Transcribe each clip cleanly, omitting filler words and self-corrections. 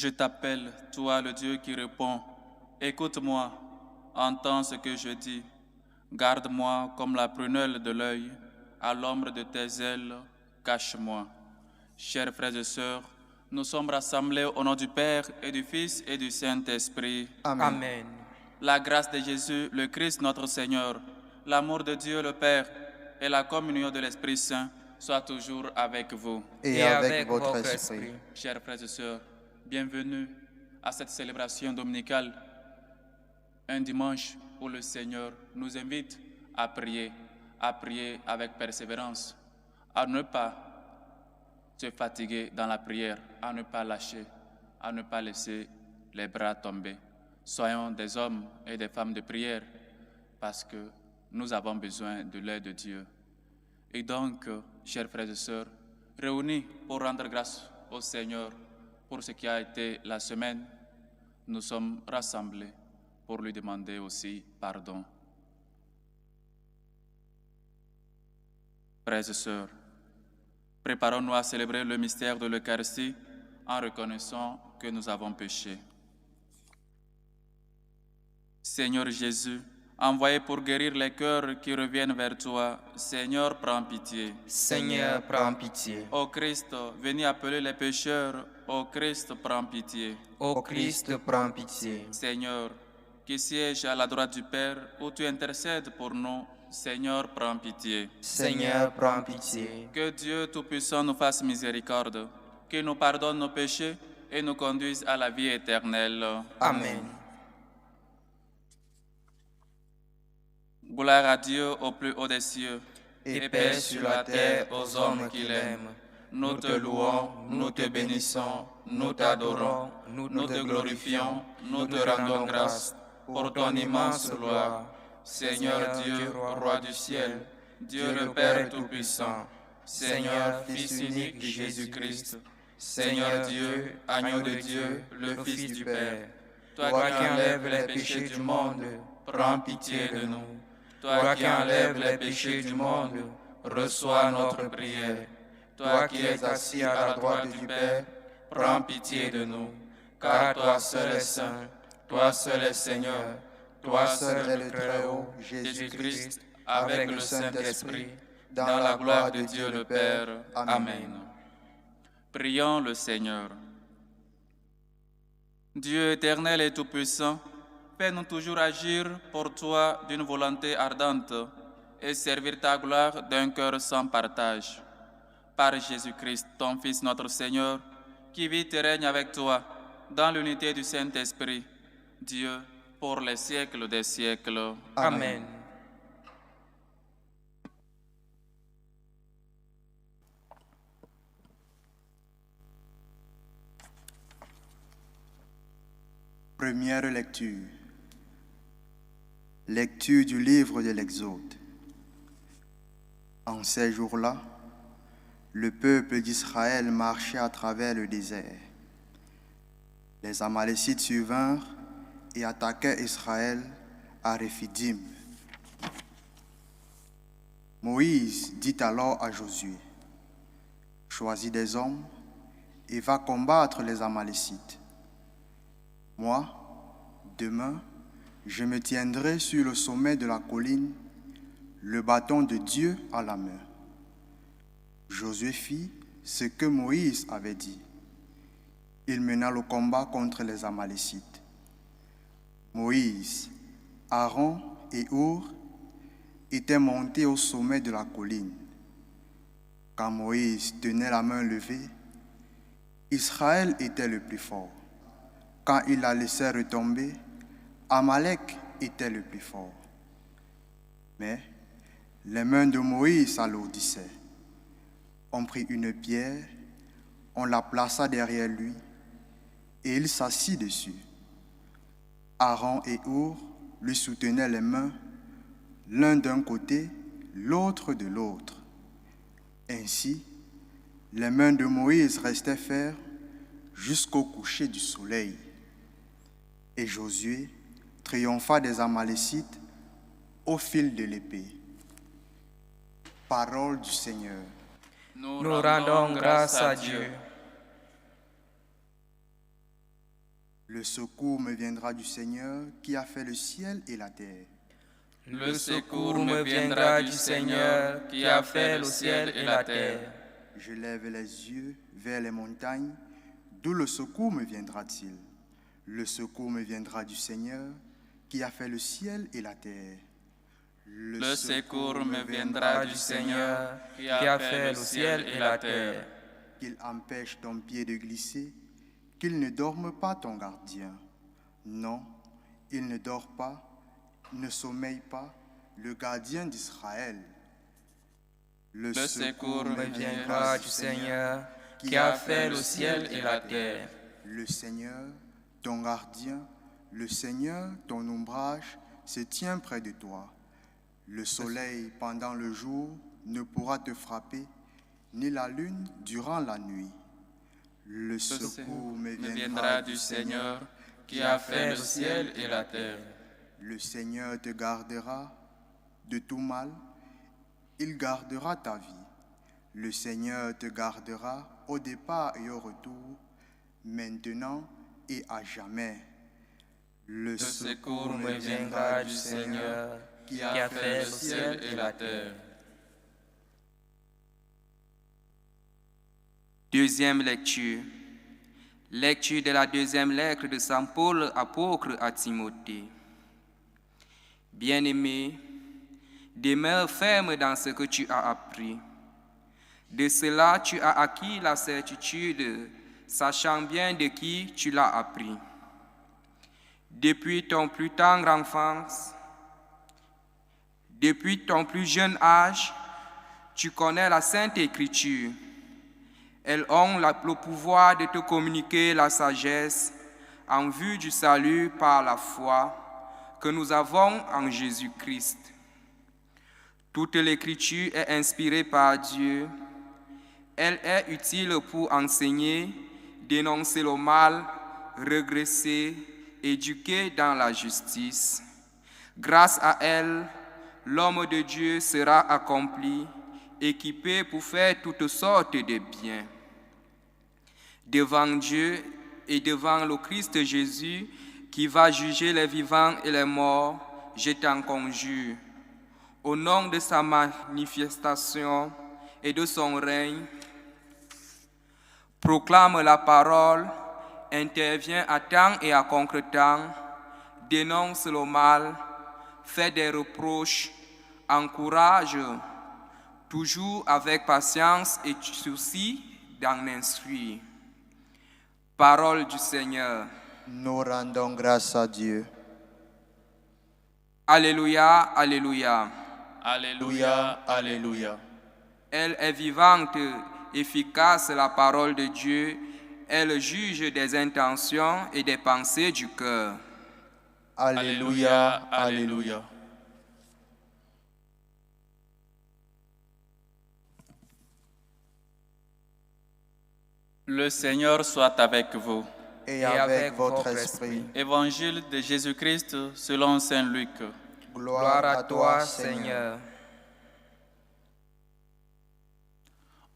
Je t'appelle, toi le Dieu qui répond. Écoute-moi, entends ce que je dis. Garde-moi comme la prunelle de l'œil, à l'ombre de tes ailes, cache-moi. Chers frères et sœurs, nous sommes rassemblés au nom du Père et du Fils et du Saint-Esprit. Amen. La grâce de Jésus, le Christ notre Seigneur, l'amour de Dieu le Père et la communion de l'Esprit Saint soient toujours avec vous. Et avec votre esprit. Chers frères et sœurs, bienvenue à cette célébration dominicale, un dimanche où le Seigneur nous invite à prier avec persévérance, à ne pas se fatiguer dans la prière, à ne pas lâcher, à ne pas laisser les bras tomber. Soyons des hommes et des femmes de prière parce que nous avons besoin de l'aide de Dieu. Et donc, chers frères et sœurs, réunis pour rendre grâce au Seigneur pour ce qui a été la semaine, nous sommes rassemblés pour lui demander aussi pardon. Frères et sœurs, préparons-nous à célébrer le mystère de l'Eucharistie en reconnaissant que nous avons péché. Seigneur Jésus, envoyé pour guérir les cœurs qui reviennent vers toi, Seigneur, prends pitié. Seigneur, prends pitié. Ô Christ, venu appeler les pécheurs, ô Christ, prends pitié. Ô Christ, prends pitié. Seigneur, qui siège à la droite du Père, où tu intercèdes pour nous, Seigneur, prends pitié. Seigneur, prends pitié. Que Dieu Tout-Puissant nous fasse miséricorde, qu'il nous pardonne nos péchés et nous conduise à la vie éternelle. Amen. Gloire à Dieu au plus haut des cieux, Et paix sur la terre aux hommes qui l'aiment. Nous te louons, nous te bénissons, nous t'adorons, nous te glorifions, nous te rendons grâce pour ton immense gloire. Seigneur Dieu, Roi du ciel, Dieu le Père Tout-Puissant, Seigneur Fils unique de Jésus-Christ, Seigneur Dieu, Agneau de Dieu, le Fils du Père. Toi qui enlèves les péchés du monde, prends pitié de nous. Toi qui enlèves les péchés du monde, reçois notre prière. Toi qui es assis à la droite du Père, prends pitié de nous. Car toi seul es saint, toi seul es Seigneur, toi seul est le Très-Haut, Jésus-Christ, avec le Saint-Esprit, dans la gloire de Dieu le Père. Amen. Prions le Seigneur. Dieu éternel et tout-puissant, fais-nous toujours agir pour toi d'une volonté ardente et servir ta gloire d'un cœur sans partage. Par Jésus-Christ, ton Fils notre Seigneur, qui vit et règne avec toi dans l'unité du Saint-Esprit, Dieu, pour les siècles des siècles. Amen. Première lecture. Lecture du livre de l'Exode. En ces jours-là, le peuple d'Israël marchait à travers le désert. Les Amalécites survinrent et attaquèrent Israël à Réphidim. Moïse dit alors à Josué, « Choisis des hommes et va combattre les Amalécites. Moi, demain, je me tiendrai sur le sommet de la colline, le bâton de Dieu à la main. » Josué fit ce que Moïse avait dit. Il mena le combat contre les Amalécites. Moïse, Aaron et Hur étaient montés au sommet de la colline. Quand Moïse tenait la main levée, Israël était le plus fort. Quand il la laissait retomber, Amalek était le plus fort. Mais les mains de Moïse s'alourdissaient. On prit une pierre, on la plaça derrière lui, et il s'assit dessus. Aaron et Hur lui soutenaient les mains, l'un d'un côté, l'autre de l'autre. Ainsi, les mains de Moïse restaient fermes jusqu'au coucher du soleil. Et Josué triompha des Amalécites au fil de l'épée. Parole du Seigneur. Nous rendons grâce à Dieu. Le secours me viendra du Seigneur qui a fait le ciel et la terre. Le secours me viendra du Seigneur qui a fait le ciel et la terre. Je lève les yeux vers les montagnes. D'où le secours me viendra-t-il? Le secours me viendra du Seigneur qui a fait le ciel et la terre. Le secours me viendra du Seigneur qui a fait le ciel et la terre. Qu'il empêche ton pied de glisser, qu'il ne dorme pas ton gardien. Non, il ne dort pas, ne sommeille pas, le gardien d'Israël. Le secours me viendra du Seigneur qui a fait le ciel et la terre. Le Seigneur, ton gardien, le Seigneur, ton ombrage, se tient près de toi. Le soleil pendant le jour ne pourra te frapper, ni la lune durant la nuit. Le secours me viendra du Seigneur qui a fait le ciel et la terre. Le Seigneur te gardera de tout mal, il gardera ta vie. Le Seigneur te gardera au départ et au retour, maintenant et à jamais. Le secours me viendra du Seigneur qui a fait le ciel et la terre. Deuxième lecture. Lecture de la deuxième lettre de Saint Paul, apôtre à Timothée. Bien-aimé, demeure ferme dans ce que tu as appris. De cela, tu as acquis la certitude, sachant bien de qui tu l'as appris. Depuis ton plus tendre enfance, depuis ton plus jeune âge, tu connais la Sainte Écriture. Elles ont le pouvoir de te communiquer la sagesse en vue du salut par la foi que nous avons en Jésus-Christ. Toute l'Écriture est inspirée par Dieu. Elle est utile pour enseigner, dénoncer le mal, regresser, éduquer dans la justice. Grâce à elle, l'homme de Dieu sera accompli, équipé pour faire toutes sortes de biens. Devant Dieu et devant le Christ Jésus, qui va juger les vivants et les morts, je t'en conjure. Au nom de sa manifestation et de son règne, proclame la parole, intervient à temps et à contre-temps, dénonce le mal, fait des reproches, encourage, toujours avec patience et souci d'en instruire. Parole du Seigneur. Nous rendons grâce à Dieu. Alléluia, alléluia. Alléluia, alléluia. Elle est vivante, efficace la parole de Dieu. Elle juge des intentions et des pensées du cœur. Alléluia, alléluia. Le Seigneur soit avec vous. Et avec votre esprit. Évangile de Jésus-Christ selon saint Luc. Gloire à toi, Seigneur.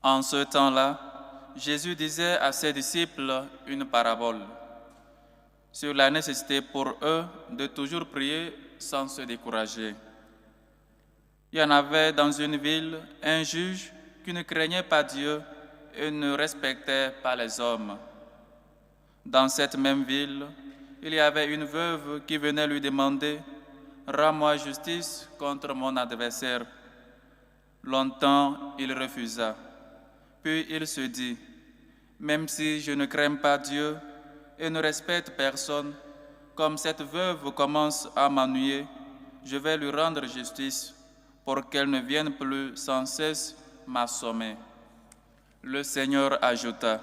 En ce temps-là, Jésus disait à ses disciples une parabole sur la nécessité pour eux de toujours prier sans se décourager. Il y en avait dans une ville un juge qui ne craignait pas Dieu et ne respectait pas les hommes. Dans cette même ville, il y avait une veuve qui venait lui demander « Rends-moi justice contre mon adversaire ». Longtemps, il refusa. Puis il se dit « Même si je ne crains pas Dieu et ne respecte personne, comme cette veuve commence à m'ennuyer, je vais lui rendre justice pour qu'elle ne vienne plus sans cesse m'assommer. » Le Seigneur ajouta,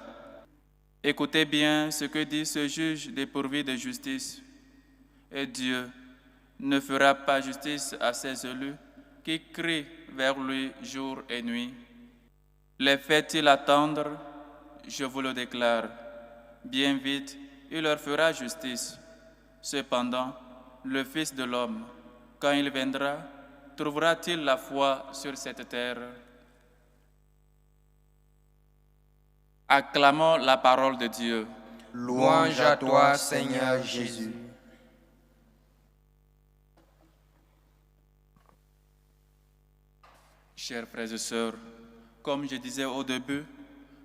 « Écoutez bien ce que dit ce juge dépourvu de justice. Et Dieu ne fera pas justice à ses élus qui crient vers lui jour et nuit. Les fait-il attendre? Je vous le déclare. Bien vite, il leur fera justice. Cependant, le Fils de l'homme, quand il viendra, trouvera-t-il la foi sur cette terre? » Acclamons la parole de Dieu. Louange à toi, Seigneur Jésus. Chers frères et sœurs, comme je disais au début,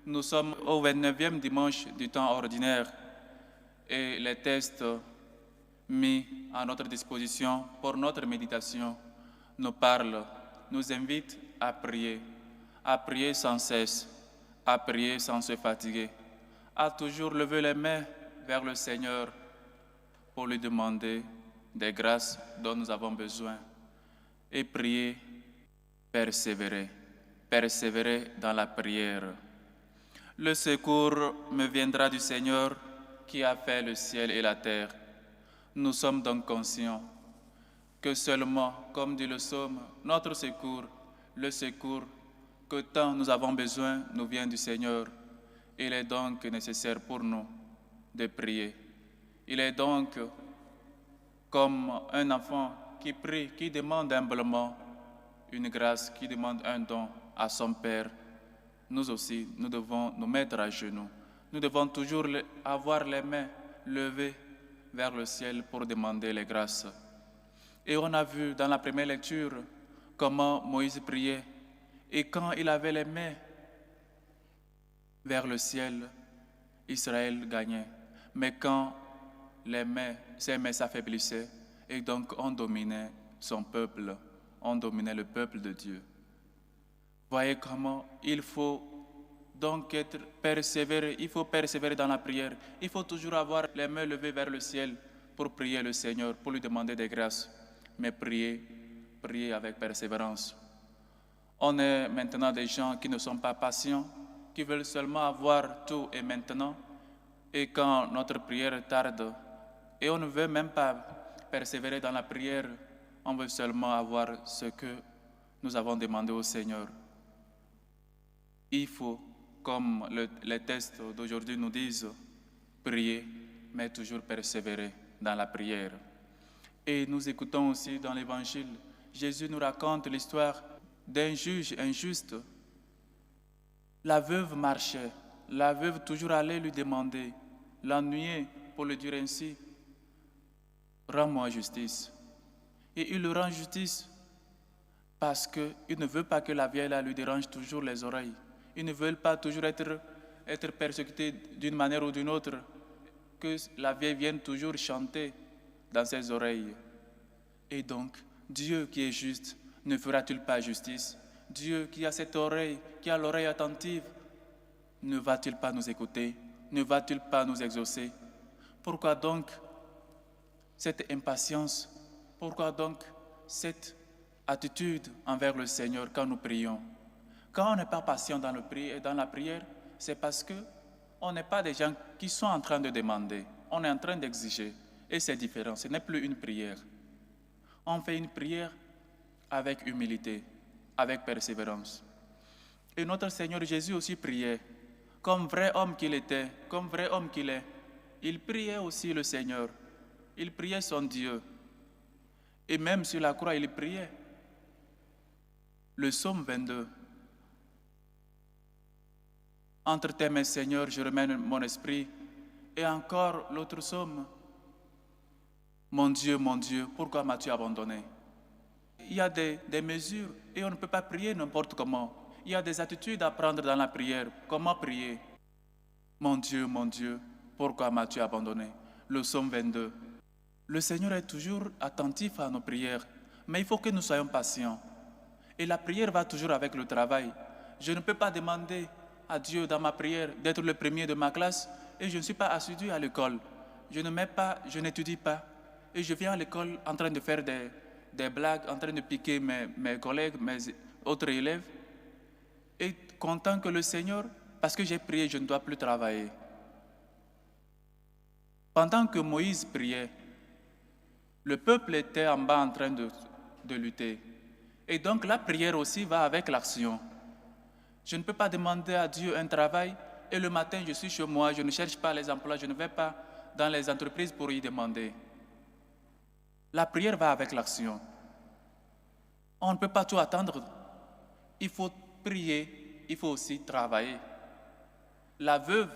nous sommes au 29e dimanche du temps ordinaire et les textes mis à notre disposition pour notre méditation nous parlent, nous invitent à prier sans cesse, à prier sans se fatiguer, à toujours lever les mains vers le Seigneur pour lui demander des grâces dont nous avons besoin et prier, persévérer dans la prière. Le secours me viendra du Seigneur qui a fait le ciel et la terre. Nous sommes donc conscients que seulement, comme dit le psaume, notre secours, le secours que tant nous avons besoin, nous vient du Seigneur. Il est donc nécessaire pour nous de prier. Il est donc comme un enfant qui prie, qui demande humblement une grâce, qui demande un don à son Père. Nous aussi, nous devons nous mettre à genoux. Nous devons toujours avoir les mains levées vers le ciel pour demander les grâces. Et on a vu dans la première lecture comment Moïse priait. Et quand il avait les mains vers le ciel, Israël gagnait. Mais quand ses mains s'affaiblissaient, et donc on dominait son peuple, on dominait le peuple de Dieu. Voyez comment il faut donc il faut persévérer dans la prière. Il faut toujours avoir les mains levées vers le ciel pour prier le Seigneur, pour lui demander des grâces. Mais prier avec persévérance. On est maintenant des gens qui ne sont pas patients, qui veulent seulement avoir tout et maintenant. Et quand notre prière tarde, et on ne veut même pas persévérer dans la prière, on veut seulement avoir ce que nous avons demandé au Seigneur. Il faut, comme les textes d'aujourd'hui nous disent, prier, mais toujours persévérer dans la prière. Et nous écoutons aussi dans l'Évangile, Jésus nous raconte l'histoire d'un juge injuste. La veuve marchait, la veuve toujours allait lui demander, l'ennuyer, pour le dire ainsi, rends-moi justice. Et il lui rend justice parce qu'il ne veut pas que la vieille là lui dérange toujours les oreilles. Il ne veut pas toujours être persécuté d'une manière ou d'une autre, que la vieille vienne toujours chanter dans ses oreilles. Et donc, Dieu qui est juste, ne fera-t-il pas justice? Dieu qui a cette oreille, qui a l'oreille attentive, ne va-t-il pas nous écouter? Ne va-t-il pas nous exaucer? Pourquoi donc cette impatience? Pourquoi donc cette attitude envers le Seigneur quand nous prions? Quand on n'est pas patient dans la prière, c'est parce qu'on n'est pas des gens qui sont en train de demander, on est en train d'exiger. Et c'est différent, ce n'est plus une prière. On fait une prière avec humilité, avec persévérance. Et notre Seigneur Jésus aussi priait, comme vrai homme qu'il était, comme vrai homme qu'il est. Il priait aussi le Seigneur, il priait son Dieu. Et même sur la croix, il priait. Le psaume 22. Entre tes mains, Seigneur, je remets mon esprit. Et encore l'autre psaume. Mon Dieu, pourquoi m'as-tu abandonné? Il y a des mesures et on ne peut pas prier n'importe comment. Il y a des attitudes à prendre dans la prière. Comment prier? Mon Dieu, pourquoi m'as-tu abandonné? Le psaume 22. Le Seigneur est toujours attentif à nos prières, mais il faut que nous soyons patients. Et la prière va toujours avec le travail. Je ne peux pas demander à Dieu dans ma prière d'être le premier de ma classe et je ne suis pas assidu à l'école. Je n'étudie pas. Et je viens à l'école en train de faire des blagues, en train de piquer mes collègues, mes autres élèves. Et content que le Seigneur, parce que j'ai prié, je ne dois plus travailler. Pendant que Moïse priait, le peuple était en bas en train de lutter. Et donc la prière aussi va avec l'action. Je ne peux pas demander à Dieu un travail et le matin je suis chez moi, je ne cherche pas les emplois, je ne vais pas dans les entreprises pour y demander. La prière va avec l'action. On ne peut pas tout attendre. Il faut prier, il faut aussi travailler. La veuve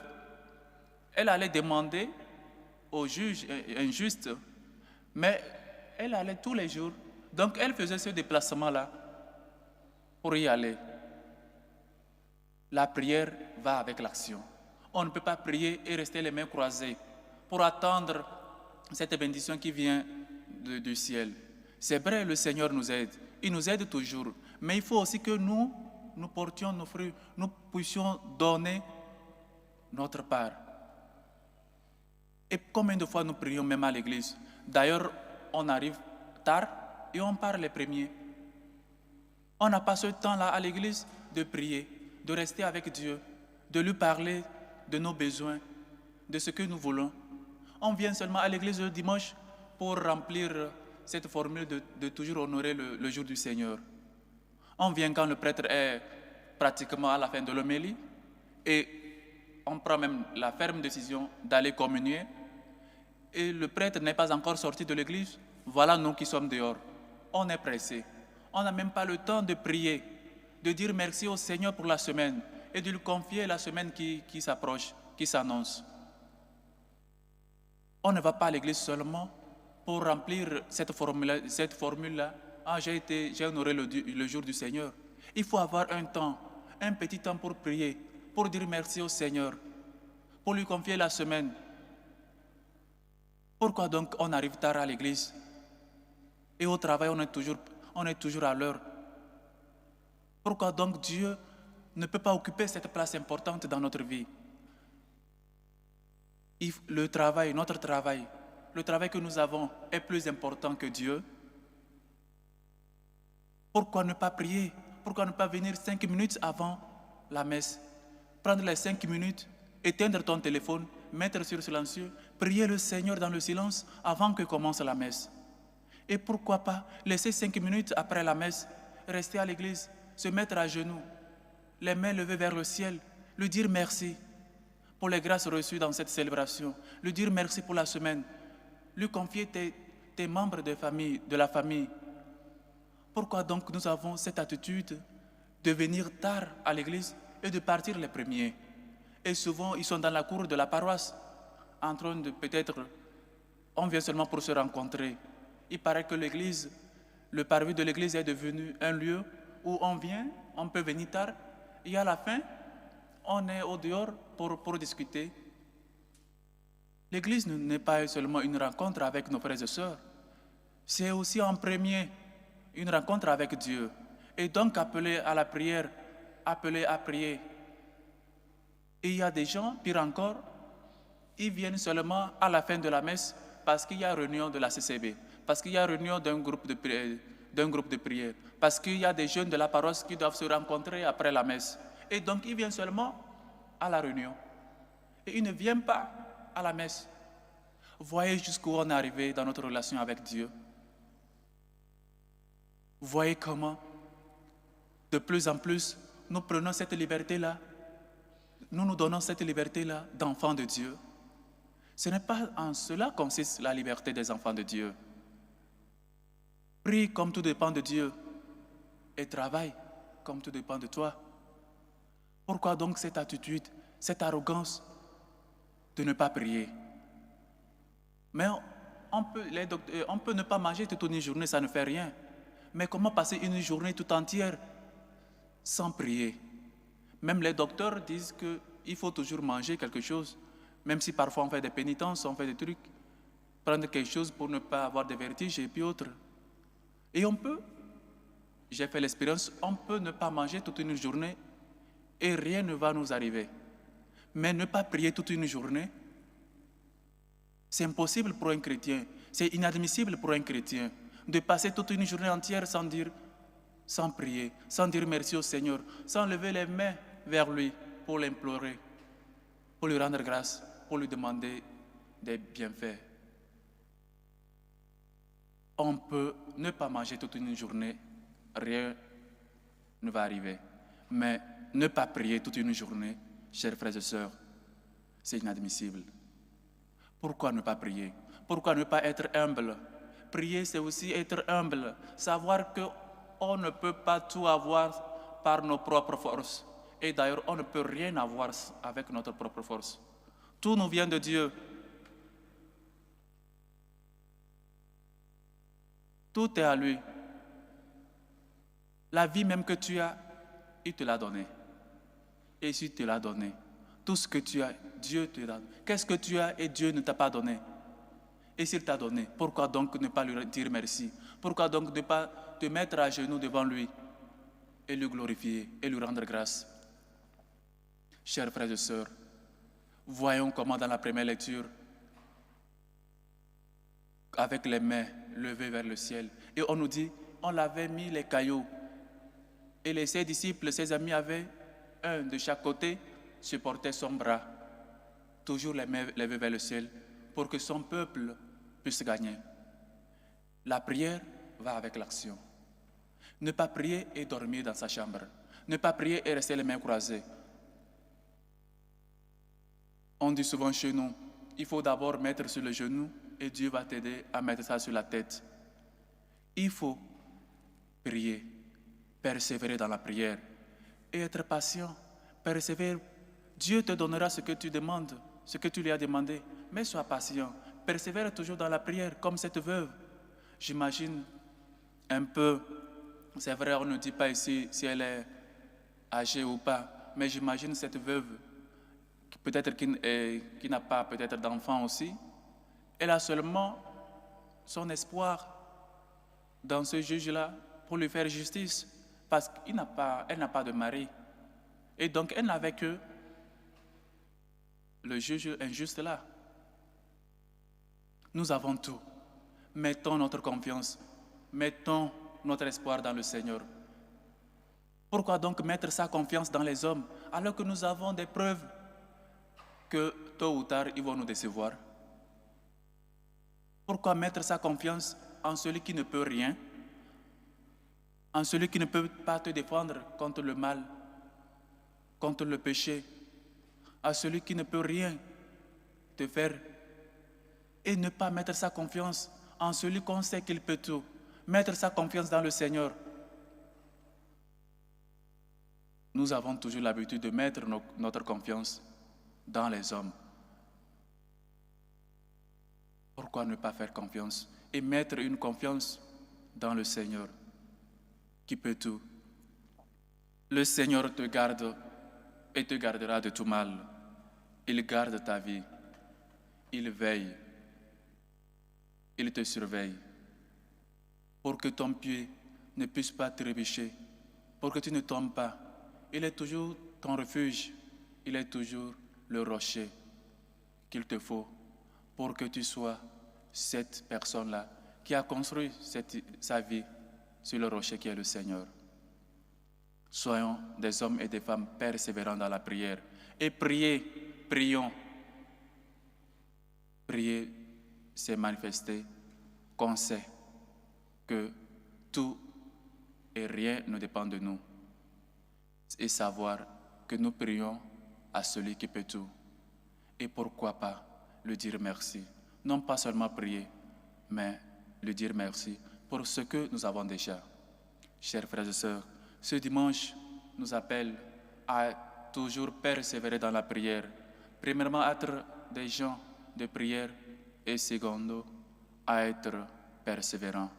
Elle allait demander au juge injuste, mais elle allait tous les jours. Donc elle faisait ce déplacement-là pour y aller. La prière va avec l'action. On ne peut pas prier et rester les mains croisées pour attendre cette bénédiction qui vient du ciel. C'est vrai, le Seigneur nous aide. Il nous aide toujours. Mais il faut aussi que nous portions nos fruits, nous puissions donner notre part. Et combien de fois nous prions même à l'église? D'ailleurs, on arrive tard et on part les premiers. On n'a pas ce temps-là à l'église de prier, de rester avec Dieu, de lui parler de nos besoins, de ce que nous voulons. On vient seulement à l'église le dimanche pour remplir cette formule de toujours honorer le jour du Seigneur. On vient quand le prêtre est pratiquement à la fin de l'homélie et on prend même la ferme décision d'aller communier et le prêtre n'est pas encore sorti de l'église. Voilà nous qui sommes dehors. On est pressés. On n'a même pas le temps de prier, de dire merci au Seigneur pour la semaine et de lui confier la semaine qui s'approche, qui s'annonce. On ne va pas à l'église seulement pour remplir cette formule-là. Ah, j'ai honoré le jour du Seigneur. Il faut avoir un temps, un petit temps pour prier, pour dire merci au Seigneur, pour lui confier la semaine. Pourquoi donc on arrive tard à l'église? Et au travail, on est toujours à l'heure. Pourquoi donc Dieu ne peut pas occuper cette place importante dans notre vie? Le travail, notre travail, le travail que nous avons est plus important que Dieu. Pourquoi ne pas prier? Pourquoi ne pas venir 5 minutes avant la messe? Prendre les 5 minutes, éteindre ton téléphone, mettre sur silencieux, prier le Seigneur dans le silence avant que commence la messe. Et pourquoi pas laisser 5 minutes après la messe, rester à l'église, se mettre à genoux, les mains levées vers le ciel, lui dire merci pour les grâces reçues dans cette célébration, lui dire merci pour la semaine, lui confier tes membres de la famille. Pourquoi donc nous avons cette attitude de venir tard à l'église et de partir les premiers? Et souvent, ils sont dans la cour de la paroisse, en train de peut-être, on vient seulement pour se rencontrer. Il paraît que l'église, le parvis de l'église est devenu un lieu où on vient, on peut venir tard, et à la fin, on est au dehors pour discuter. L'église n'est pas seulement une rencontre avec nos frères et sœurs, c'est aussi en premier une rencontre avec Dieu. Et donc appelé à la prière, appelé à prier. Et il y a des gens, pire encore, ils viennent seulement à la fin de la messe parce qu'il y a réunion de la CCB, parce qu'il y a réunion d'un groupe de prière, parce qu'il y a des jeunes de la paroisse qui doivent se rencontrer après la messe. Et donc ils viennent seulement à la réunion. Et ils ne viennent pas à la messe. Voyez jusqu'où on est arrivé dans notre relation avec Dieu. Voyez comment, de plus en plus, nous prenons cette liberté-là. Nous nous donnons cette liberté-là d'enfants de Dieu. Ce n'est pas en cela consiste la liberté des enfants de Dieu. Prie comme tout dépend de Dieu et travaille comme tout dépend de toi. Pourquoi donc cette attitude, cette arrogance de ne pas prier? Mais on peut ne pas manger toute une journée, ça ne fait rien. Mais comment passer une journée tout entière sans prier? Même les docteurs disent qu'il faut toujours manger quelque chose, même si parfois on fait des pénitences, on fait des trucs, prendre quelque chose pour ne pas avoir de vertiges et puis autres. Et j'ai fait l'expérience, on peut ne pas manger toute une journée et rien ne va nous arriver. Mais ne pas prier toute une journée, c'est impossible pour un chrétien, c'est inadmissible pour un chrétien de passer toute une journée entière sans prier, sans dire merci au Seigneur, sans lever les mains vers lui pour l'implorer, pour lui rendre grâce, pour lui demander des bienfaits. On peut ne pas manger toute une journée, rien ne va arriver. Mais ne pas prier toute une journée, chers frères et sœurs, c'est inadmissible. Pourquoi ne pas prier? Pourquoi ne pas être humble? Prier, c'est aussi être humble, savoir qu'on ne peut pas tout avoir par nos propres forces. Et d'ailleurs, on ne peut rien avoir avec notre propre force. Tout nous vient de Dieu. Tout est à lui. La vie même que tu as, il te l'a donnée. Et s'il te l'a donné, tout ce que tu as, Dieu te l'a donné. Qu'est-ce que tu as et Dieu ne t'a pas donné? Et s'il t'a donné, pourquoi donc ne pas lui dire merci? Pourquoi donc ne pas te mettre à genoux devant lui et le glorifier et lui rendre grâce? Chers frères et sœurs, voyons comment dans la première lecture, avec les mains levées vers le ciel, et on nous dit, on l'avait mis les cailloux, et ses disciples, ses amis avaient un de chaque côté, supportait son bras, toujours les mains levées vers le ciel, pour que son peuple puisse gagner. La prière va avec l'action. Ne pas prier et dormir dans sa chambre. Ne pas prier et rester les mains croisées. On dit souvent chez nous, il faut d'abord mettre sur le genou et Dieu va t'aider à mettre ça sur la tête. Il faut prier, persévérer dans la prière et être patient. Persévérer. Dieu te donnera ce que tu demandes, ce que tu lui as demandé, mais sois patient. Persévère toujours dans la prière, comme cette veuve. J'imagine un peu, c'est vrai, on ne dit pas ici si elle est âgée ou pas, mais j'imagine cette veuve, peut-être qui n'a pas peut-être d'enfant aussi, elle a seulement son espoir dans ce juge-là pour lui faire justice, parce qu'elle n'a pas de mari. Et donc, elle n'avait que le juge injuste là. Nous avons tout. Mettons notre confiance, mettons notre espoir dans le Seigneur. Pourquoi donc mettre sa confiance dans les hommes alors que nous avons des preuves que tôt ou tard ils vont nous décevoir? Pourquoi mettre sa confiance en celui qui ne peut rien, en celui qui ne peut pas te défendre contre le mal, contre le péché, à celui qui ne peut rien te faire, et ne pas mettre sa confiance en celui qu'on sait qu'il peut tout, mettre sa confiance dans le Seigneur. Nous avons toujours l'habitude de mettre notre confiance dans les hommes. Pourquoi ne pas faire confiance et mettre une confiance dans le Seigneur qui peut tout? Le Seigneur te garde et te gardera de tout mal. Il garde ta vie. Il veille. Il te surveille pour que ton pied ne puisse pas trébucher, pour que tu ne tombes pas. Il est toujours ton refuge. Il est toujours le rocher qu'il te faut pour que tu sois cette personne-là qui a construit sa vie sur le rocher qui est le Seigneur. Soyons des hommes et des femmes persévérants dans la prière. Et prions. Prier, c'est manifester qu'on sait que tout et rien ne dépend de nous. Et savoir que nous prions à celui qui peut tout. Et pourquoi pas lui dire merci. Non pas seulement prier, mais lui dire merci pour ce que nous avons déjà. Chers frères et sœurs, ce dimanche nous appelle à toujours persévérer dans la prière. Premièrement, être des gens de prière et secondo, à être persévérants.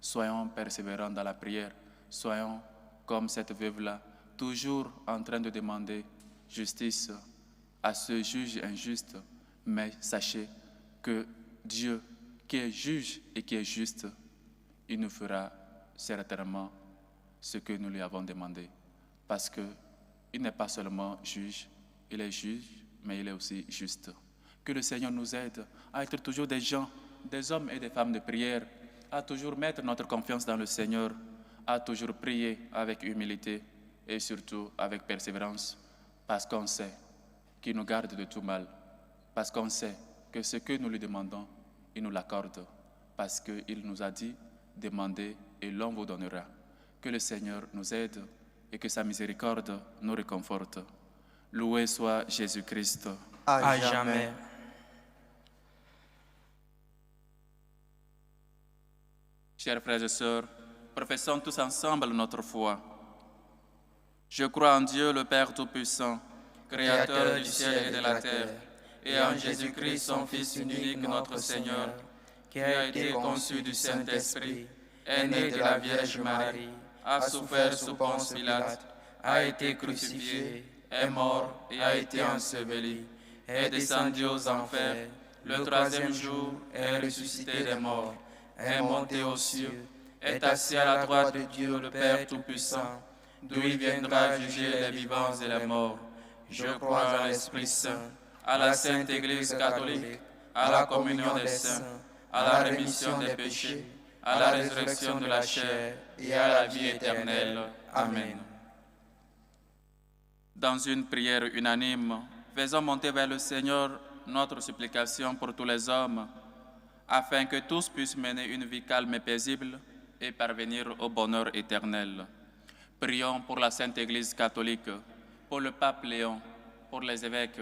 Soyons persévérants dans la prière. Soyons comme cette veuve-là, toujours en train de demander justice à ce juge injuste. Mais sachez que Dieu, qui est juge et qui est juste, il nous fera certainement ce que nous lui avons demandé. Parce qu'il n'est pas seulement juge, il est juge, mais il est aussi juste. Que le Seigneur nous aide à être toujours des gens, des hommes et des femmes de prière, à toujours mettre notre confiance dans le Seigneur, à toujours prier avec humilité et surtout avec persévérance, parce qu'on sait qu'il nous garde de tout mal, parce qu'on sait que ce que nous lui demandons, il nous l'accorde, parce qu'il nous a dit, demandez et l'on vous donnera. Que le Seigneur nous aide et que sa miséricorde nous réconforte. Loué soit Jésus-Christ. À jamais. Chers frères et sœurs, professons tous ensemble notre foi. Je crois en Dieu, le Père Tout-Puissant, Créateur du ciel et de la terre, et en Jésus-Christ, son Fils unique, notre Seigneur, qui a été conçu du Saint-Esprit, est né de la Vierge Marie, a souffert sous Ponce Pilate, a été crucifié, est mort et a été enseveli, est descendu aux enfers, le troisième jour est ressuscité des morts, est monté aux cieux, est assis à la droite de Dieu le Père Tout-Puissant, d'où il viendra juger les vivants et les morts. Je crois en l'Esprit Saint, à la Sainte Église catholique, à la communion des saints, à la rémission des péchés, à la résurrection de la chair et à la vie éternelle. Amen. Dans une prière unanime, faisons monter vers le Seigneur notre supplication pour tous les hommes, afin que tous puissent mener une vie calme et paisible et parvenir au bonheur éternel. Prions pour la Sainte Église catholique, pour le pape Léon, pour les évêques,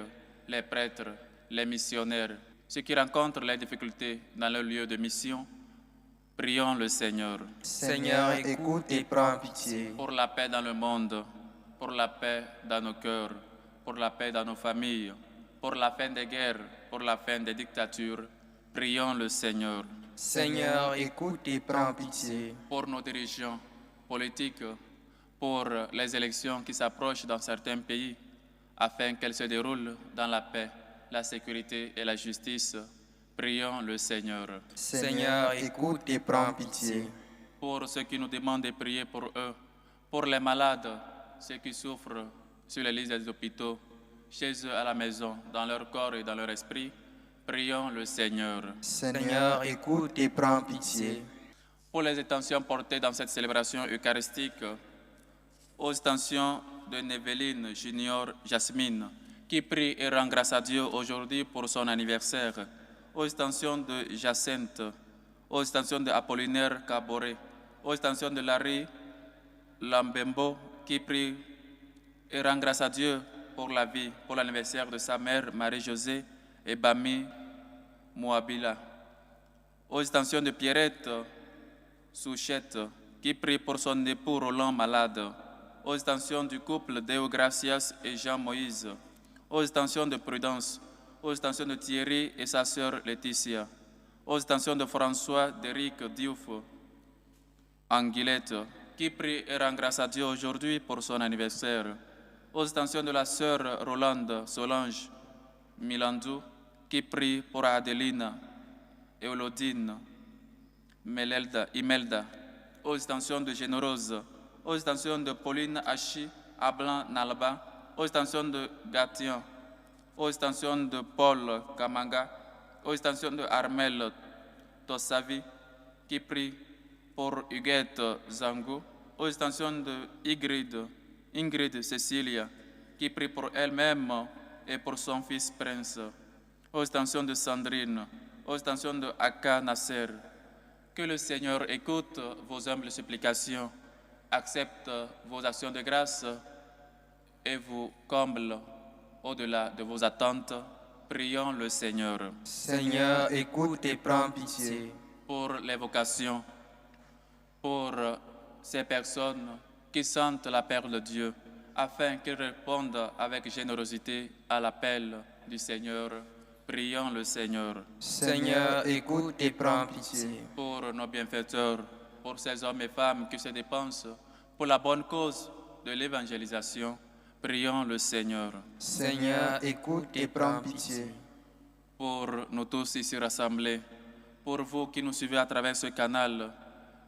les prêtres, les missionnaires, ceux qui rencontrent les difficultés dans leur lieu de mission. Prions le Seigneur. Seigneur, écoute et prends pitié. Pour la paix dans le monde, pour la paix dans nos cœurs, pour la paix dans nos familles, pour la fin des guerres, pour la fin des dictatures, prions le Seigneur. Seigneur, écoute et prends pitié. Pour nos dirigeants politiques, pour les élections qui s'approchent dans certains pays, afin qu'elles se déroulent dans la paix, la sécurité et la justice, prions le Seigneur. Seigneur, écoute et prends pitié. Pour ceux qui nous demandent de prier pour eux, pour les malades, ceux qui souffrent sur les lits des hôpitaux, chez eux à la maison, dans leur corps et dans leur esprit, prions le Seigneur. Seigneur, écoute et prends pitié. Pour les intentions portées dans cette célébration eucharistique, aux intentions de Neveline Junior Jasmine, qui prie et rend grâce à Dieu aujourd'hui pour son anniversaire, aux intentions de Jacinthe, aux intentions de Apollinaire Caboret, aux intentions de Larry Lambembo, qui prie et rend grâce à Dieu pour la vie, pour l'anniversaire de sa mère Marie-Josée et Bami Mouabila, aux intentions de Pierrette Souchette, qui prie pour son époux Roland malade, aux intentions du couple Deo Gracias et Jean-Moïse, aux intentions de Prudence, aux intentions de Thierry et sa sœur Laetitia, aux intentions de François, d'Éric Diouf, Anguillette, qui prie et rend grâce à Dieu aujourd'hui pour son anniversaire, aux intentions de la sœur Rolande Solange Milandou, qui prie pour Adelina, Eulodine, Imelda, aux intentions de Générose, aux intentions de Pauline Hachi, Ablan Nalba, aux intentions de Gatian, aux intentions de Paul Kamanga, aux intentions de Armel Tossavi, qui prie pour Huguette Zangou, aux intentions de Ingrid Cecilia, qui prie pour elle-même et pour son fils Prince, aux intentions de Sandrine, aux intentions de Aka Nasser. Que le Seigneur écoute vos humbles supplications, accepte vos actions de grâce et vous comble au-delà de vos attentes. Prions le Seigneur. Seigneur, écoute et prends pitié. Pour les vocations, pour ces personnes qui sentent l'appel de Dieu, afin qu'ils répondent avec générosité à l'appel du Seigneur. Prions le Seigneur. Seigneur, écoute et prends pitié. Pour nos bienfaiteurs, pour ces hommes et femmes qui se dépensent pour la bonne cause de l'évangélisation, prions le Seigneur. Seigneur, écoute et prends pitié. Pour nous tous ici rassemblés, pour vous qui nous suivez à travers ce canal,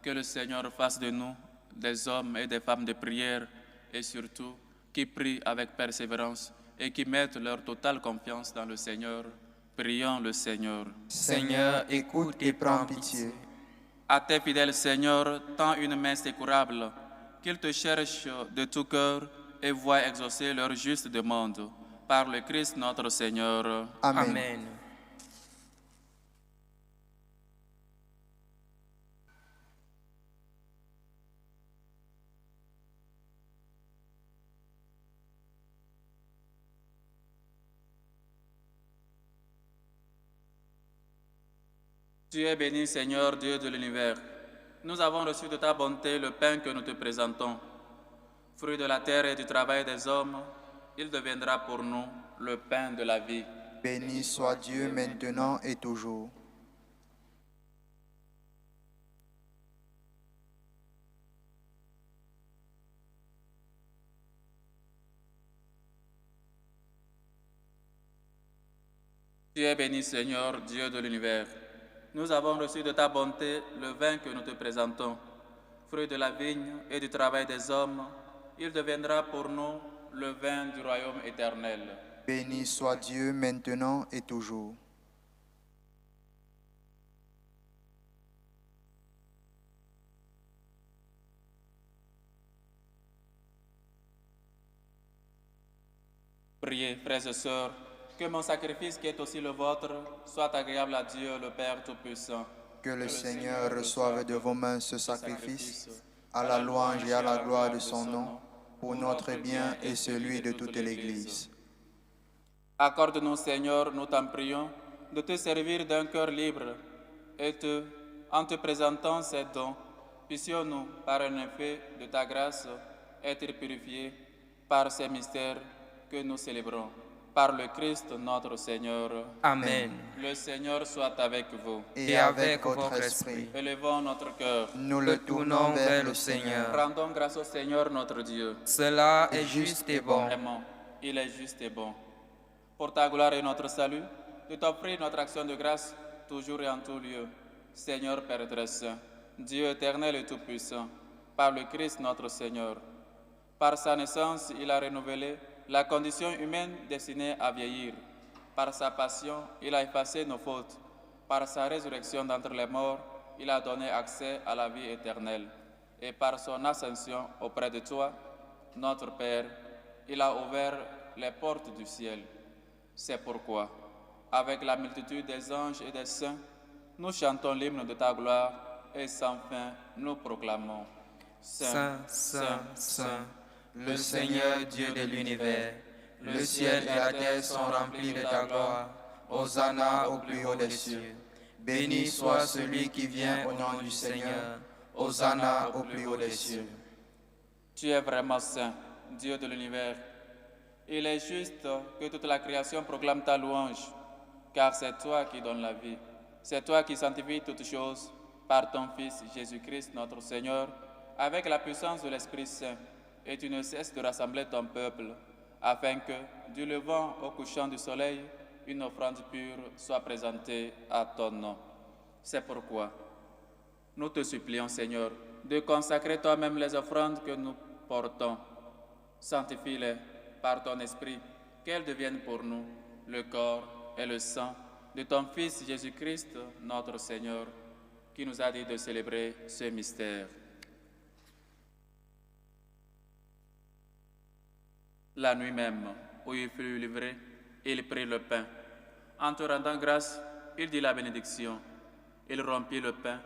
que le Seigneur fasse de nous des hommes et des femmes de prière et surtout qui prient avec persévérance et qui mettent leur totale confiance dans le Seigneur. Prions le Seigneur. Seigneur, écoute et prends pitié. À tes fidèles, Seigneur, tends une main secourable, qu'ils te cherchent de tout cœur et voient exaucer leur juste demande. Par le Christ notre Seigneur. Amen. Amen. Tu es béni, Seigneur, Dieu de l'univers. Nous avons reçu de ta bonté le pain que nous te présentons. Fruit de la terre et du travail des hommes, il deviendra pour nous le pain de la vie. Béni soit Dieu maintenant et toujours. Tu es béni, Seigneur, Dieu de l'univers. Nous avons reçu de ta bonté le vin que nous te présentons. Fruit de la vigne et du travail des hommes, il deviendra pour nous le vin du royaume éternel. Béni soit Dieu maintenant et toujours. Priez, frères et sœurs, que mon sacrifice qui est aussi le vôtre soit agréable à Dieu, le Père Tout-Puissant. Que le Seigneur reçoive de vos mains ce sacrifice, à la louange et à la gloire de son nom, pour notre bien et celui de toute l'Église. Accorde-nous, Seigneur, nous t'en prions, de te servir d'un cœur libre, et en te présentant ces dons, puissions-nous, par un effet de ta grâce, être purifiés par ces mystères que nous célébrons. Par le Christ notre Seigneur. Amen. Le Seigneur soit avec vous. Et avec votre esprit, Élevons notre cœur. nous le tournons vers le Seigneur. Rendons grâce au Seigneur notre Dieu. Cela est juste et bon. Vraiment, il est juste et bon. Pour ta gloire et notre salut, de t'offrir notre action de grâce, toujours et en tout lieu. Seigneur Père très saint, Dieu éternel et tout-puissant, par le Christ notre Seigneur. Par sa naissance, il a renouvelé la condition humaine destinée à vieillir. Par sa passion, il a effacé nos fautes. Par sa résurrection d'entre les morts, il a donné accès à la vie éternelle. Et par son ascension auprès de toi, notre Père, il a ouvert les portes du ciel. C'est pourquoi, avec la multitude des anges et des saints, nous chantons l'hymne de ta gloire et sans fin nous proclamons. Saint, Saint, Saint, le Seigneur Dieu de l'univers, le ciel et la terre sont remplis de ta gloire. Hosanna au plus haut des cieux. Béni soit celui qui vient au nom du Seigneur. Hosanna au plus haut des cieux. Tu es vraiment saint, Dieu de l'univers. Il est juste que toute la création proclame ta louange, car c'est toi qui donnes la vie. C'est toi qui sanctifies toutes choses par ton Fils Jésus-Christ notre Seigneur, avec la puissance de l'Esprit Saint. Et tu ne cesses de rassembler ton peuple, afin que, du levant au couchant du soleil, une offrande pure soit présentée à ton nom. C'est pourquoi nous te supplions, Seigneur, de consacrer toi-même les offrandes que nous portons. Sanctifie-les par ton Esprit, qu'elles deviennent pour nous le corps et le sang de ton Fils Jésus-Christ, notre Seigneur, qui nous a dit de célébrer ce mystère. La nuit même, où il fut livré, il prit le pain. En te rendant grâce, il dit la bénédiction. Il rompit le pain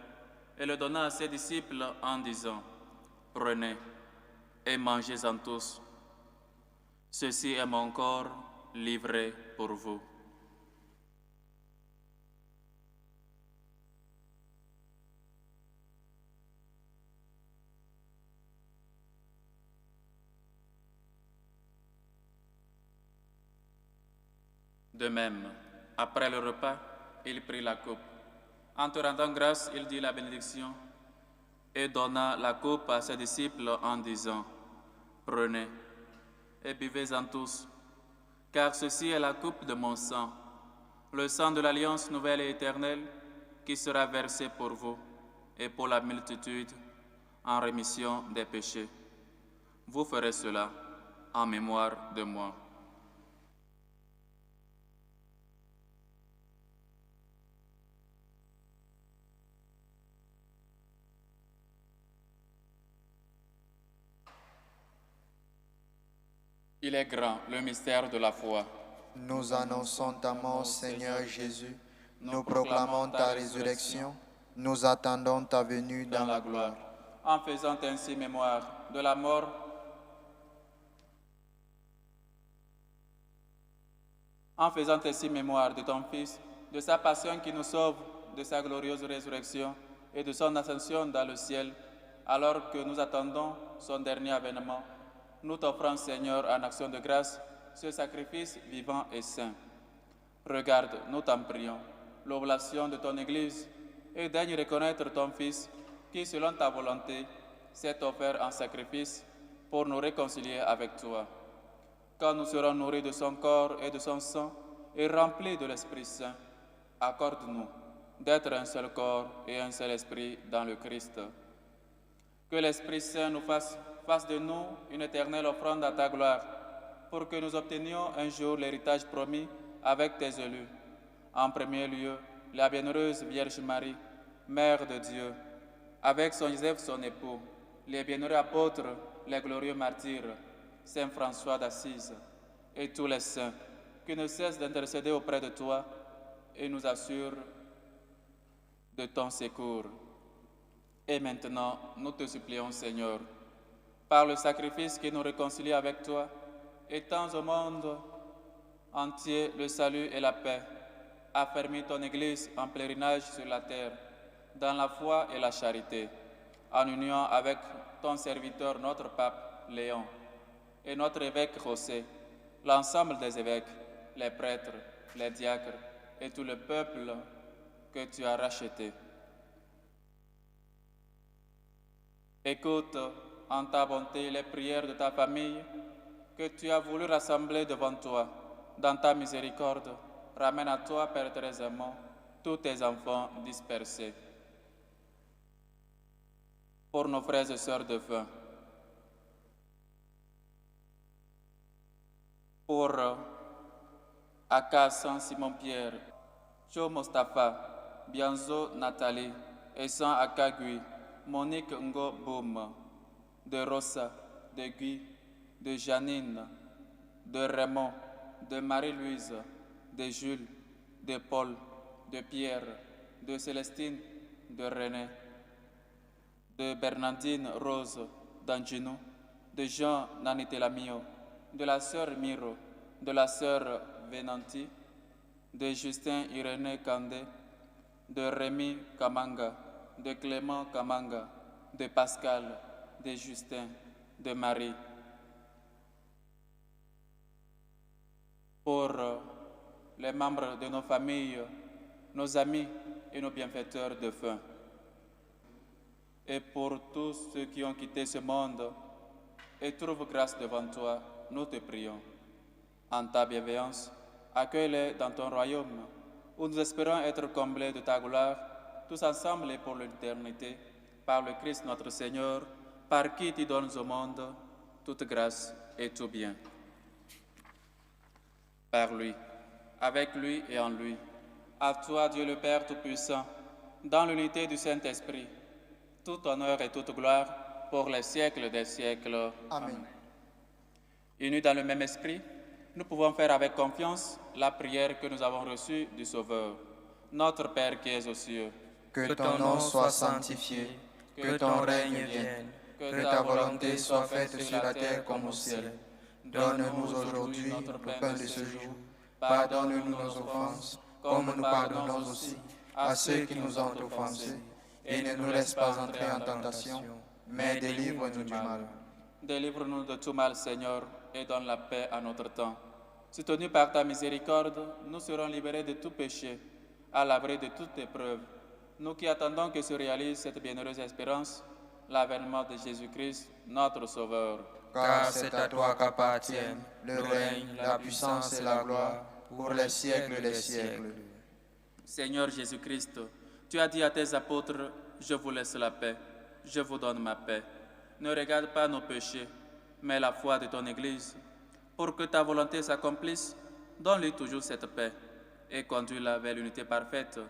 et le donna à ses disciples en disant, « Prenez et mangez-en tous. Ceci est mon corps livré pour vous. » De même, après le repas, il prit la coupe. En te rendant grâce, il dit la bénédiction et donna la coupe à ses disciples en disant, « Prenez et buvez-en tous, car ceci est la coupe de mon sang, le sang de l'alliance nouvelle et éternelle qui sera versé pour vous et pour la multitude en rémission des péchés. Vous ferez cela en mémoire de moi. » Il est grand, le mystère de la foi. Nous annonçons ta mort, Seigneur Jésus. Nous proclamons ta résurrection. Nous attendons ta venue dans la gloire. En faisant ainsi mémoire de la mort de ton Fils, de sa passion qui nous sauve, de sa glorieuse résurrection et de son ascension dans le ciel, alors que nous attendons son dernier avènement, nous t'offrons, Seigneur, en action de grâce, ce sacrifice vivant et saint. Regarde, nous t'en prions, l'oblation de ton Église et daigne reconnaître ton Fils qui, selon ta volonté, s'est offert en sacrifice pour nous réconcilier avec toi. Quand nous serons nourris de son corps et de son sang et remplis de l'Esprit Saint, accorde-nous d'être un seul corps et un seul esprit dans le Christ. Que l'Esprit Saint nous fasse de nous une éternelle offrande à ta gloire, pour que nous obtenions un jour l'héritage promis avec tes élus. En premier lieu, la bienheureuse Vierge Marie, Mère de Dieu, avec son Joseph, son époux, les bienheureux apôtres, les glorieux martyrs, Saint François d'Assise, et tous les saints qui ne cessent d'intercéder auprès de toi et nous assurent de ton secours. Et maintenant, nous te supplions, Seigneur, par le sacrifice qui nous réconcilie avec toi, étends au monde entier le salut et la paix. Affermis ton Église en pèlerinage sur la terre, dans la foi et la charité, en union avec ton serviteur, notre pape Léon, et notre évêque José, l'ensemble des évêques, les prêtres, les diacres et tout le peuple que tu as racheté. Écoute en ta bonté les prières de ta famille que tu as voulu rassembler devant toi. Dans ta miséricorde, ramène à toi, Père très aimant, tous tes enfants dispersés. Pour nos frères et sœurs défunts, pour Aka Simon-Pierre, Cho Mostafa, Bianzo Nathalie, Essan Akagui, Monique Ngo Boum, de Rosa, de Guy, de Janine, de Raymond, de Marie-Louise, de Jules, de Paul, de Pierre, de Célestine, de René, de Bernardine Rose d'Angino, de Jean Nanitelamio, de la sœur Miro, de la sœur Venanti, de Justin Irénée Kandé, de Rémi Kamanga, de Clément Kamanga, de Pascal, de Justin, de Marie. Pour les membres de nos familles, nos amis et nos bienfaiteurs défunts. Et pour tous ceux qui ont quitté ce monde et trouvent grâce devant toi, nous te prions. En ta bienveillance, accueille-les dans ton royaume, où nous espérons être comblés de ta gloire, tous ensemble et pour l'éternité, par le Christ notre Seigneur, par qui tu donnes au monde toute grâce et tout bien. Par lui, avec lui et en lui, à toi Dieu le Père Tout-Puissant, dans l'unité du Saint-Esprit, tout honneur et toute gloire pour les siècles des siècles. Amen. Unis dans le même esprit, nous pouvons faire avec confiance la prière que nous avons reçue du Sauveur. Notre Père qui es aux cieux, Que ton nom soit sanctifié, que ton règne vienne, que ta volonté soit faite sur la terre comme au ciel. Donne-nous aujourd'hui notre pain de ce jour. Pardonne-nous nos offenses, comme nous pardonnons aussi à ceux qui nous ont offensés. Et ne nous laisse pas entrer en tentation, mais délivre-nous du mal. Délivre-nous de tout mal, Seigneur, et donne la paix à notre temps. Soutenus par ta miséricorde, nous serons libérés de tout péché, à l'abri de toute épreuve. Nous qui attendons que se réalise cette bienheureuse espérance, l'avènement de Jésus-Christ, notre Sauveur. Car c'est à toi qu'appartiennent le règne, la puissance et la gloire pour les siècles des siècles. Seigneur Jésus-Christ, tu as dit à tes apôtres, je vous laisse la paix, je vous donne ma paix. Ne regarde pas nos péchés, mais la foi de ton Église. Pour que ta volonté s'accomplisse, donne-lui toujours cette paix et conduis-la vers l'unité parfaite,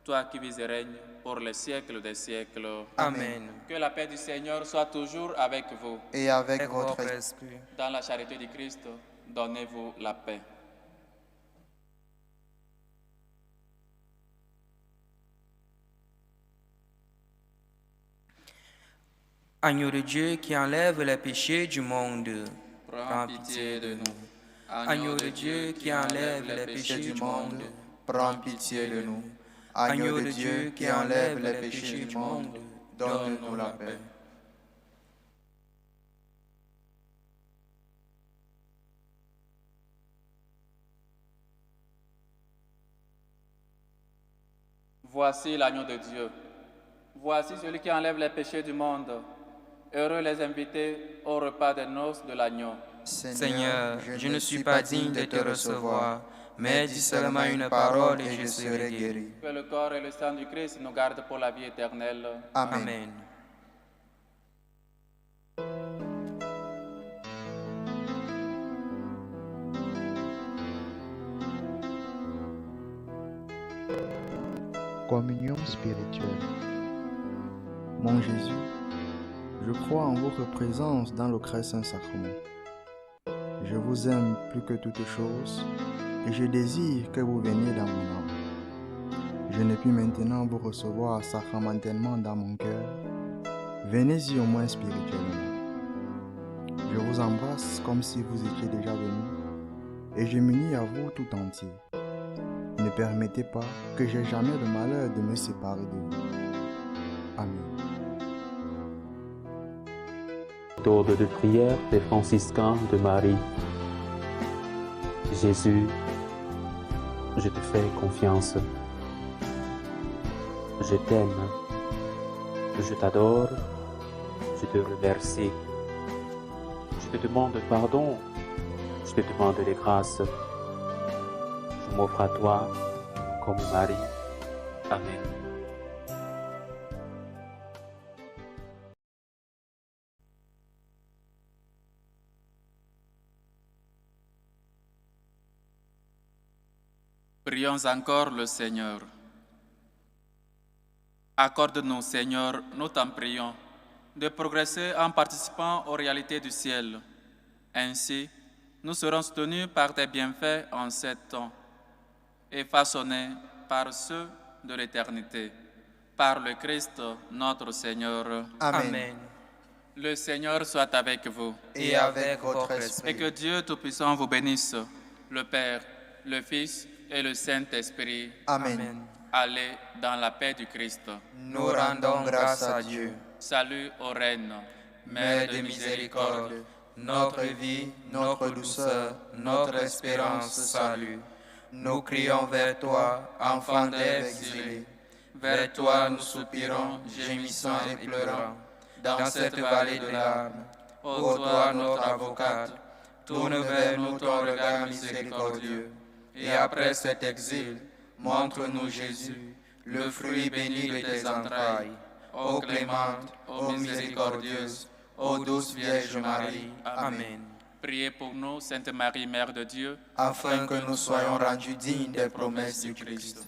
toi qui vis et règnes pour les siècles des siècles. Amen. Que la paix du Seigneur soit toujours avec vous. Et avec Avec votre votre esprit. esprit. Dans la charité du Christ, donnez-vous la paix. Agneau de Dieu qui enlève les péchés du monde, Prends pitié de nous. Agneau de Dieu qui enlève les péchés du monde, Prends pitié de nous. Agneau de Dieu qui enlève les péchés du monde, Donne-nous la paix. Voici l'agneau de Dieu. Voici celui qui enlève les péchés du monde. Heureux les invités au repas des noces de l'agneau. Seigneur, je ne suis pas digne de te recevoir, mais dis seulement une parole et je serai guéri. Que le corps et le sang du Christ nous gardent pour la vie éternelle. Amen. Amen. Communion spirituelle. Mon Jésus, je crois en votre présence dans le très saint sacrement. Je vous aime plus que toute chose et je désire que vous veniez dans mon âme. Je ne puis maintenant vous recevoir sacramentellement dans mon cœur. Venez-y au moins spirituellement. Je vous embrasse comme si vous étiez déjà venu et je m'unis à vous tout entier. Ne permettez pas que j'aie jamais le malheur de me séparer de vous. Amen. Méthode de prière des franciscains de Marie. Jésus, je te fais confiance. Je t'aime. Je t'adore. Je te remercie. Je te demande pardon. Je te demande les grâces. Je m'offre à toi comme Marie. Amen. Prions encore le Seigneur. Accorde-nous, Seigneur, nous t'en prions, de progresser en participant aux réalités du ciel. Ainsi, nous serons soutenus par tes bienfaits en ces temps et façonnés par ceux de l'éternité. Par le Christ, notre Seigneur. Amen. Le Seigneur soit avec vous. Et avec votre esprit. Et que Dieu Tout-Puissant vous bénisse, le Père, le Fils et le Saint-Esprit. Amen. Allez dans la paix du Christ. Nous rendons grâce à Dieu. Salut aux reines, Mère de miséricorde, notre vie, notre douceur, notre espérance, salut. Nous crions vers toi, enfant d'Ève exilée. Vers toi nous soupirons, gémissant et pleurant. Dans cette vallée de larmes, ô toi notre avocate, tourne vers nous ton regard miséricordieux. Et après cet exil, montre-nous Jésus, le fruit béni de tes entrailles. Ô clémente, ô miséricordieuse, ô douce Vierge Marie. Amen. Priez pour nous, Sainte Marie, Mère de Dieu, Afin que nous soyons rendus dignes des promesses du Christ.